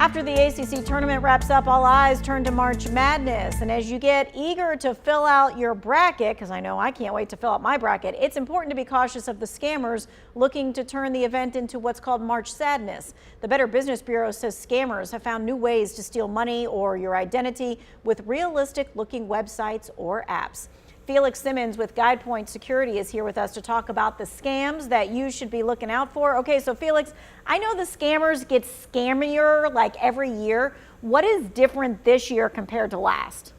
After the ACC tournament wraps up, all eyes turn to March Madness. And as you get eager to fill out your bracket, because I know I can't wait to fill out my bracket, it's important to be cautious of the scammers looking to turn the event into what's called March Sadness. The Better Business Bureau says scammers have found new ways to steal money or your identity with realistic-looking websites or apps. Felix Simmons with GuidePoint Security is here with us to talk about the scams that you should be looking out for. Okay, so Felix, I know the scammers get scammier like every year. What is different this year compared to last?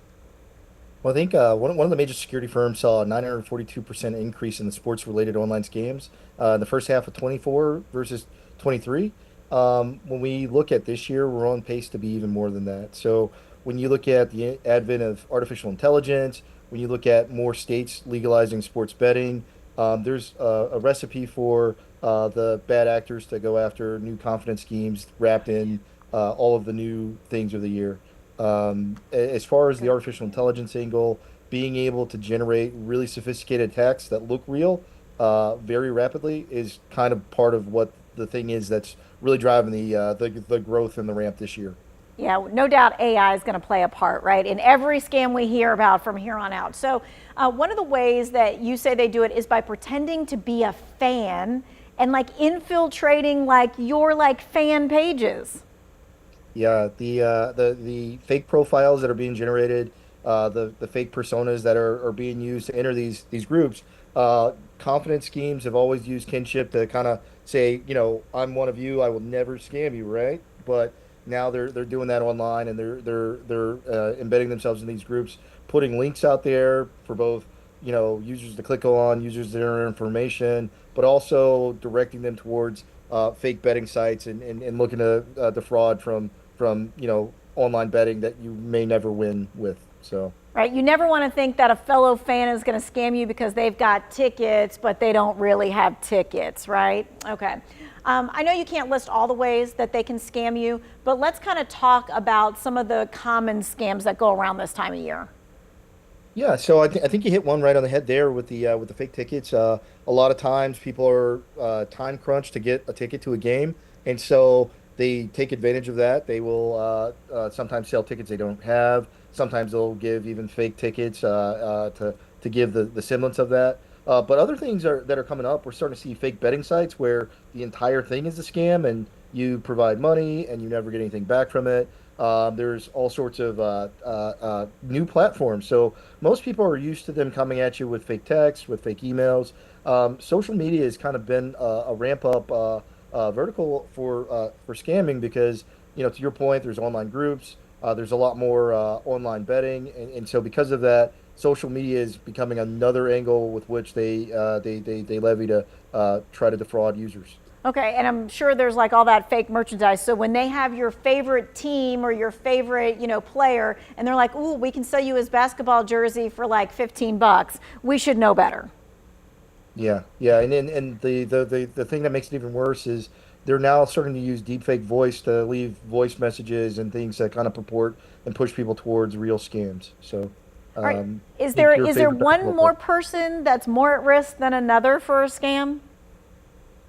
Well, I think one of the major security firms saw a 942% increase in the sports-related online scams in the first half of 24 versus 23. When we look at this year, we're on pace to be even more than that. So when you look at the advent of artificial intelligence, when you look at more states legalizing sports betting, there's a recipe for the bad actors to go after new confidence schemes wrapped in all of the new things of the year. As far as the artificial intelligence angle, being able to generate really sophisticated attacks that look real very rapidly is kind of part of what the thing is that's really driving the growth and the ramp this year. Yeah, no doubt AI is going to play a part, right, in every scam we hear about from here on out. So one of the ways that you say they do it is by pretending to be a fan and like infiltrating like your like fan pages. Yeah, the fake profiles that are being generated, the fake personas that are being used to enter these groups. Confidence schemes have always used kinship to kind of say, I'm one of you, I will never scam you, right? But now they're doing that online, and they're embedding themselves in these groups, putting links out there for both, users to click on, users to enter information, but also directing them towards fake betting sites and looking to defraud from online betting that you may never win with. So Right, you never want to think that a fellow fan is going to scam you because they've got tickets, but they don't really have tickets, right? Okay. I know you can't list all the ways that they can scam you, but let's kind of talk about some of the common scams that go around this time of year. yeah, so I think you hit one right on the head there with the fake tickets. A lot of times people are time crunched to get a ticket to a game, and so they take advantage of that. They will sometimes sell tickets they don't have. Sometimes they'll give even fake tickets to give the semblance of that. But other things that are coming up, we're starting to see fake betting sites where the entire thing is a scam, and you provide money and you never get anything back from it. There's all sorts of new platforms. So most people are used to them coming at you with fake text, with fake emails. Social media has kind of been a ramp up vertical for scamming because, to your point, there's online groups. There's a lot more online betting, and so because of that, social media is becoming another angle with which they levy to try to defraud users. Okay, and I'm sure there's like all that fake merchandise. So when they have your favorite team or your favorite, player, and they're like, "Ooh, we can sell you his basketball jersey for like 15 bucks," we should know better. Yeah, yeah, and the thing that makes it even worse is they're now starting to use deepfake voice to leave voice messages and things that kind of purport and push people towards real scams. So, All right, is think there your is there favorite one basketball more player. person that's more at risk than another for a scam?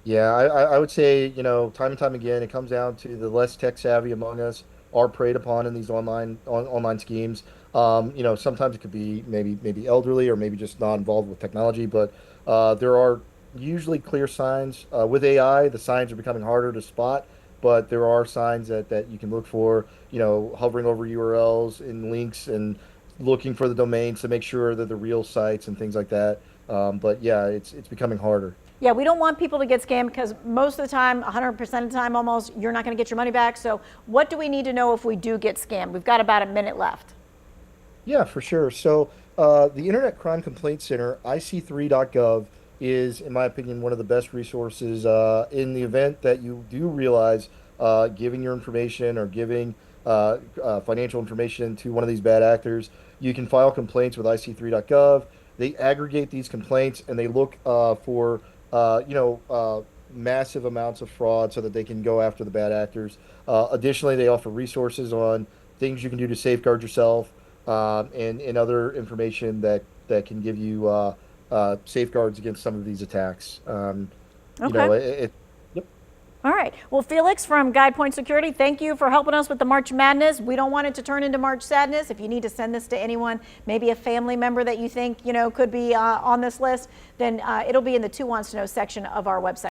Yeah, I would say, time and time again, it comes down to the less tech savvy among us are preyed upon in these online schemes. Sometimes it could be maybe elderly or maybe just not involved with technology, but there are usually clear signs. With AI, the signs are becoming harder to spot, but there are signs that you can look for, hovering over URLs and links and looking for the domains to make sure that the real sites and things like that. But yeah, it's becoming harder. Yeah, we don't want people to get scammed because most of the time, 100% of the time almost, you're not going to get your money back. So what do we need to know if we do get scammed? We've got about a minute left. Yeah, for sure. So, the Internet Crime Complaint Center, IC3.gov, is, in my opinion, one of the best resources in the event that you do realize giving your information or giving financial information to one of these bad actors. You can file complaints with IC3.gov. They aggregate these complaints and they look for massive amounts of fraud so that they can go after the bad actors. Additionally, they offer resources on things you can do to safeguard yourself and other information that can give you safeguards against some of these attacks. Okay. Yep. All right. Well, Felix from Guide Point Security, thank you for helping us with the March Madness. We don't want it to turn into March Sadness. If you need to send this to anyone, maybe a family member that you think, could be on this list, then it'll be in the Two Wants to Know section of our website.